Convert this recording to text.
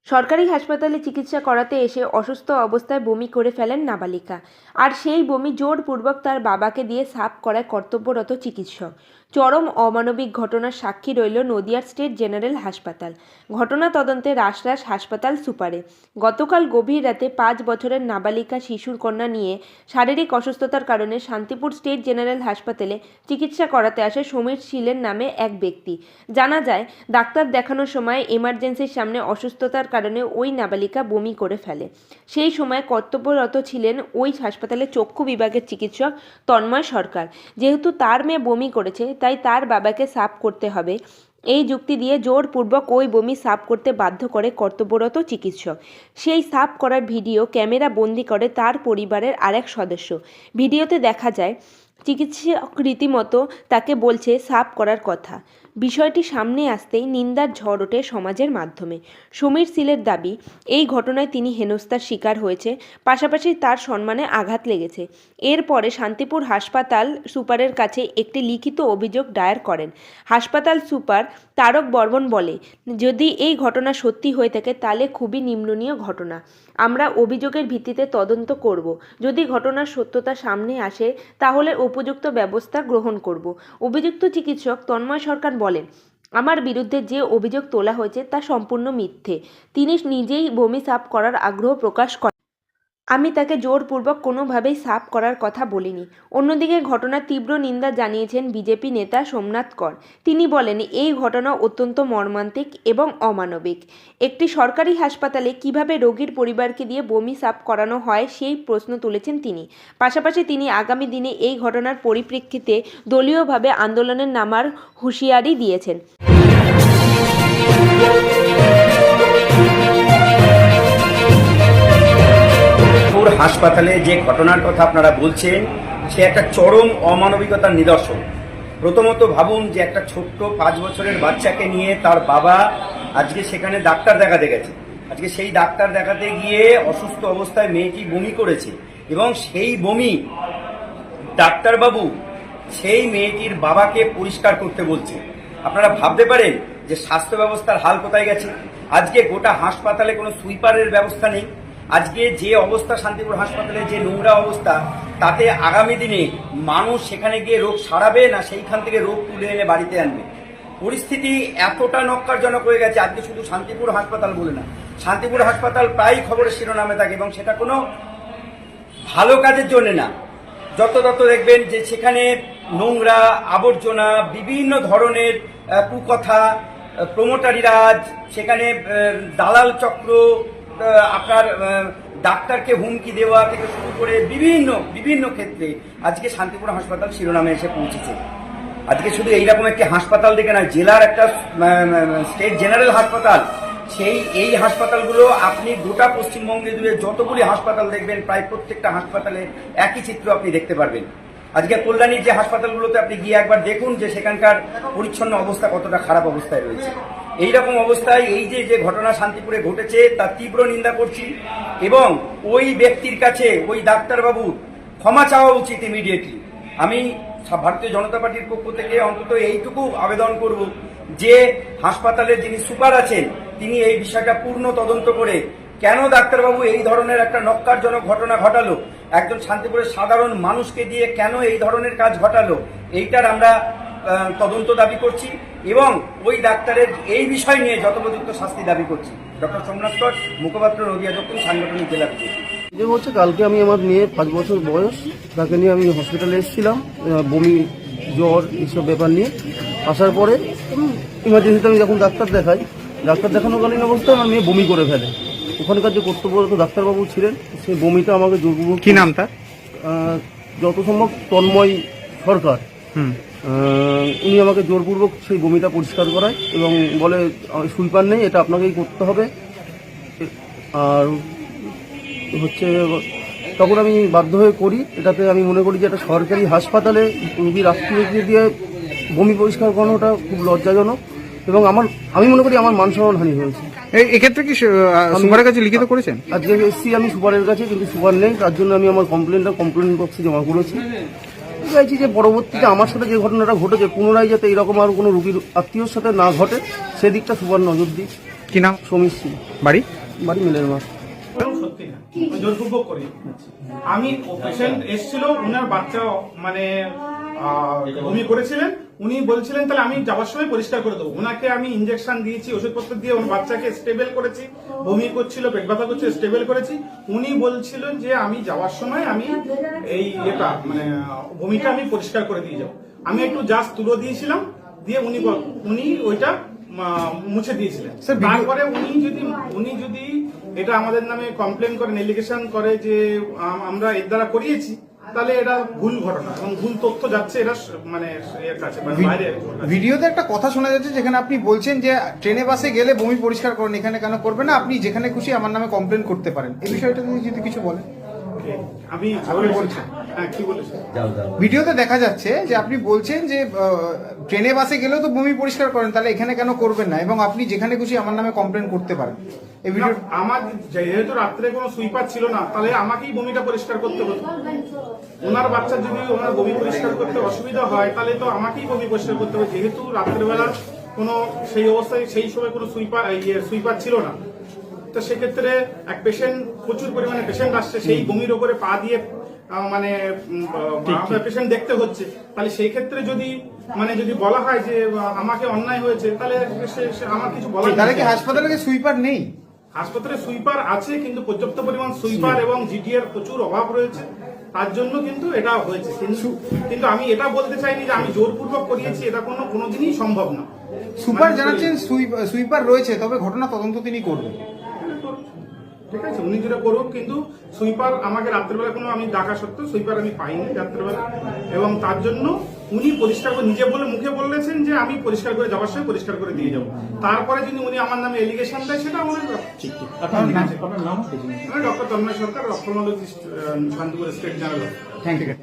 সরকারি হাসপাতালে চিকিৎসা করাতে এসে অসুস্থ অবস্থায় বমি করে ফেলেন নাবালিকা। আর সেই বমি জোরপূর্বক তার বাবাকে দিয়ে সাফ করায় কর্তব্যরত চিকিৎসক। চরম অমানবিক ঘটনার সাক্ষী রইল নদিয়ার স্টেট জেনারেল হাসপাতাল। ঘটনা তদন্তে রাসরাস হাসপাতাল সুপারে। গতকাল গভীর রাতে 5 বছরের নাবালিকা শিশুর কন্যা নিয়ে শারীরিক অসুস্থতার কারণে শান্তিপুর স্টেট জেনারেল হাসপাতালে চিকিৎসা করাতে আসে সমীর শীলের নামে এক ব্যক্তি। জানা যায়, ডাক্তার দেখানোর সময় এমার্জেন্সির সামনে অসুস্থতার কারণে ওই নাবালিকা বমি করে ফেলে। সেই সময় কর্তব্যরত ছিলেন ওই হাসপাতালের চক্ষু বিভাগের চিকিৎসক তন্ময় সরকার। যেহেতু তার মেয়ে বমি করেছে, তাই তার বাবাকে সাফ করতে হবে, এই যুক্তি দিয়ে জোরপূর্বক ওই বমি সাফ করতে বাধ্য করে কর্তব্যরত চিকিৎসক। সেই সাফ করার ভিডিও ক্যামেরা বন্দি করে তার পরিবারের আরেক সদস্য। ভিডিওতে দেখা যায় চিকিৎসক রীতিমতো তাকে বলছে সাফ করার কথা। বিষয়টি সামনে আসতেই নিন্দার ঝড় ওঠে সমাজের মাধ্যমে। সমীর শীলের দাবি, এই ঘটনায় তিনি হেনস্থার শিকার হয়েছে, পাশাপাশি তার সম্মানে আঘাত লেগেছে। এরপরে শান্তিপুর হাসপাতাল সুপারের কাছে একটি লিখিত অভিযোগ দায়ের করেন। হাসপাতাল সুপার তারক বর্মন বলে, যদি এই ঘটনা সত্যি হয়ে থাকে তাহলে খুবই নিম্ননীয় ঘটনা। আমরা অভিযোগের ভিত্তিতে তদন্ত করব। যদি ঘটনার সত্যতা সামনে আসে তাহলে উপযুক্ত ব্যবস্থা গ্রহণ করব। অভিযুক্ত চিকিৎসক তন্ময় সরকার বলেন, আমার বিরুদ্ধে যে অভিযোগ তোলা হয়েছে তা সম্পূর্ণ মিথ্যে। তিনি নিজেই বমি সাফ করার আগ্রহ প্রকাশ করেন। আমি তাকে জোরপূর্বক কোনোভাবেই সাফ করার কথা বলিনি। অন্যদিকে ঘটনার তীব্র নিন্দা জানিয়েছেন বিজেপি নেতা সোমনাথ কর। তিনি বলেন, এই ঘটনা অত্যন্ত মর্মান্তিক এবং অমানবিক। একটি সরকারি হাসপাতালে কিভাবে রোগীর পরিবারকে দিয়ে বমি সাফ করানো হয় সেই প্রশ্ন তুলেছেন তিনি। পাশাপাশি তিনি আগামী দিনে এই ঘটনার পরিপ্রেক্ষিতে দলীয়ভাবে আন্দোলনের নামার হুঁশিয়ারি দিয়েছেন। হাসপাতালে যে ঘটনার কথা আপনারা বলছেন সে একটা চরম অমানবিকতার নিদর্শন। প্রথমত ভাবুন যে একটা ছোট্ট 5 বছরের বাচ্চাকে নিয়ে তার বাবা আজকে সেখানে ডাক্তার দেখাতে গেছে। আজকে সেই ডাক্তার দেখাতে গিয়ে অসুস্থ অবস্থায় মেয়েটি বমি করেছে এবং সেই বমি ডাক্তারবাবু সেই মেয়েটির বাবাকে পরিষ্কার করতে বলছে। আপনারা ভাবতে পারেন যে স্বাস্থ্য ব্যবস্থার হাল কোথায় গেছে। আজকে গোটা হাসপাতালে কোনো সুইপারের ব্যবস্থা নেই। আজকে যে অবস্থা শান্তিপুর হাসপাতালে, যে নোংরা অবস্থা, তাতে আগামী দিনে মানুষ সেখানে গিয়ে রোগ সারাবে না সেইখান থেকে রোগ তুলে এনে বাড়িতে আনবে। পরিস্থিতি এতটা নক্কারজনক হয়ে গেছে। আজকে শুধু শান্তিপুর হাসপাতাল বলে না, শান্তিপুর হাসপাতাল প্রায় খবরের শিরোনামে থাকে এবং সেটা কোনো ভালো কাজের জন্য না। যত দেখবেন যে সেখানে নোংরা আবর্জনা, বিভিন্ন ধরনের কুকথা, প্রমোটারি রাজ, সেখানে দালাল চক্র, আপনার ডাক্তারকে হুমকি দেওয়া থেকে শুরু করে বিভিন্ন ক্ষেত্রে আজকে শান্তিপুর হাসপাতাল শিরোনামে এসে পৌঁছেছে। আজকে শুধু এইরকম একটি হাসপাতাল দেখে নয়, জেলার একটা স্টেট জেনারেল হাসপাতাল, এই হাসপাতালগুলো আপনি গোটা পশ্চিমবঙ্গে জুড়ে যতগুলি হাসপাতাল দেখবেন প্রায় প্রত্যেকটা হাসপাতালে একই চিত্র আপনি দেখতে পারবেন। আজকে কল্যাণীর যে হাসপাতালগুলোতে আপনি গিয়ে একবার দেখুন যে সেখানকার পরিচ্ছন্ন অবস্থা কতটা খারাপ অবস্থায় রয়েছে। এইরকম অবস্থায় এই যে ঘটনা শান্তিপুরে ঘটেছে তার তীব্র নিন্দা করছি এবং ওই ব্যক্তির কাছে ওই ডাক্তারবাবুর ক্ষমা চাওয়া উচিত ইমিডিয়েটলি। আমি ভারতীয় জনতা পার্টির পক্ষ থেকে অন্তত এইটুকু আবেদন করব যে হাসপাতালের যিনি সুপার আছেন তিনি এই বিষয়টা পূর্ণ তদন্ত করে কেন ডাক্তারবাবু এই ধরনের একটা নক্কারজনক ঘটনা ঘটালো, একজন শান্তিপুরের সাধারণ মানুষকে দিয়ে কেন এই ধরনের কাজ ঘটালো, এইটার আমরা তদন্ত দাবি করছি এবং ওই ডাক্তারের এই বিষয় নিয়ে যথোপযুক্ত শাস্তি দাবি করছি। ডক্টর সোমনাথ কর, মুখপাত্র, নদিয়া দক্ষিণ সাংগঠনিক জেলা বিজেপি। যে হচ্ছে কালকে আমি আমার মেয়ে 5 বছর বয়স, তাকে নিয়ে আমি হসপিটালে এসেছিলাম বমি জ্বর এইসব ব্যাপার নিয়ে। আসার পরে ইমার্জেন্সিতে আমি যখন ডাক্তার দেখানোকালীন অবস্থায় আমার মেয়ে বমি করে ফেলে। ওখানকার যে কর্তব্যরত ডাক্তারবাবু ছিলেন সেই বমিটা আমাকে জোরপূর্বক, কি নাম তার, যত সম্ভব তন্ময় সরকার, উনি আমাকে জোরপূর্বক সেই বমিটা পরিষ্কার করায় এবং বলে সুইপার নেই, এটা আপনাকেই করতে হবে। আর হচ্ছে তখন আমি বাধ্য হয়ে করি। এটাতে আমি মনে করি যে একটা সরকারি হাসপাতালে রোগীর আত্মীয়কে দিয়ে বমি পরিষ্কার করানোটা খুব লজ্জাজনক এবং আমি মনে করি আমার মান সম্মানহানি হয়েছে। এক্ষেত্রে কি সুপারের কাছে লিখিত করেছেন? আজকে এসছি আমি সুপারের কাছে, কিন্তু সুপার নেই, তার জন্য আমি আমার কমপ্লেন বক্সে জমা করেছি। চাইছি যে পরবর্তীতে আমার সাথে যে ঘটনাটা ঘটেছে পুনরায় যাতে এরকম আর কোনো রোগীর আত্মীয়র সাথে না ঘটে সেদিকটা সুপার নজর দিই। কি নাম? সমীর সিং, বাড়ি? বাড়ি মিলের মাঠ। সত্যি না, আমি জোরপূর্বক করি। আমি পেশেন্ট এসেছিল, উনার বাচ্চা মানে বমি করেছিলেন, উনি বলছিলেন তাহলে আমি যাওয়ার সময় পরিষ্কার করে দেবো। ওনাকে আমি ইনজেকশন দিয়েছি, ওষুধপত্র দিয়ে ওনার বাচ্চাকে স্টেবল করেছি, বমি করছিল, পেট ব্যথা করছিল, স্টেবল করেছি। উনি বলছিলেন যে আমি যাওয়ার সময় আমি এই এটা মানে বমিটা আমি পরিষ্কার করে দিয়ে যাবো। আমি একটু জাস্ট তুলো দিয়েছিলাম, দিয়ে উনি ওইটা মুছে দিয়েছিলেন। তারপরে উনি যদি এটা আমাদের নামে কমপ্লেন করেন, এলিগেশন করে যে আমরা এর দ্বারা করিয়েছি, তাহলে এটা ভুল ঘটনা এবং ভুল তথ্য যাচ্ছে এটা মানে এর কাছে, মানে বাইরে। ভিডিওতে একটা কথা শোনা যাচ্ছে যেখানে আপনি বলছেন যে ট্রেনে বাসে গেলে বমি পরিষ্কার করেন, এখানে কেন করবেন না, আপনি যেখানে খুশি আমার নামে কমপ্লেন করতে পারেন। এই বিষয়টা নিয়ে যদি কিছু বলেন। আমি বলছি, হ্যাঁ কি বলেছি? ভিডিওতে দেখা যাচ্ছে যে আপনি বলছেন যে ট্রেনে বাসে গেলেও তো বমি পরিষ্কার করেন, তাহলে এখানে কেন করবেন না, এবং আপনি যেখানে খুশি আমার নামে কমপ্লেন করতে পারেন। এই ভিডিও আমার যেহেতু রাত্রে কোনো সুইপার ছিল না, তাহলে আমাকেই বমিটা পরিষ্কার করতে হতো। ওনার বাচ্চার যদি ওনার বমি পরিষ্কার করতে অসুবিধা হয়, তাহলে তো আমাকেই বমি পরিষ্কার করতে হবে, যেহেতু রাত্রেবেলা কোনো সেই অবস্থায় সেই সময় কোনো সুইপার ছিল না। তো সেক্ষেত্রে এক পেশেন্ট, প্রচুর পরিমাণে পেশেন্ট আসছে, সেই বমির ওপরে পা দিয়ে মানে পেশেন্ট দেখতে হচ্ছে, তাহলে সেই ক্ষেত্রে যদি বলা হয় যে আমাকে অন্যায় হয়েছে, তাহলে আমার কিছু বলার নেই। তাহলে কি হাসপাতালে সুইপার নেই? হাসপাতালে সুইপার আছে, কিন্তু পর্যাপ্ত পরিমাণ সুইপার এবং জিডিএর প্রচুর অভাব রয়েছে, তার জন্য কিন্তু এটা হয়েছে। কিন্তু আমি এটা বলতে চাইনি যে আমি জোরপূর্বক করিয়েছি, এটা কোনোদিনই সম্ভব না। সুপার জানাচ্ছেন সুইপার রয়েছে, তবে ঘটনা তদন্ত তিনি করবেন। ঠিক আছে, উনি যেটা করুন, কিন্তু সুইপার আমাকে রাত্রেবেলা কোনো আমি ডাকা সত্ত্বেও সুইপার আমি পাইনি রাত্রেবেলা, এবং তার জন্য উনি পরিষ্কার করে নিজে বলে মুখে বলেছেন যে আমি পরিষ্কার করে যাওয়ার সময় পরিষ্কার করে দিয়ে যাবো। তারপরে যদি উনি আমার নামে এলিগেশন দেয়, সেটা আমাদের doctor Tanmoy Sarkar, ophthalmologist, Shantipur state general. Thank you.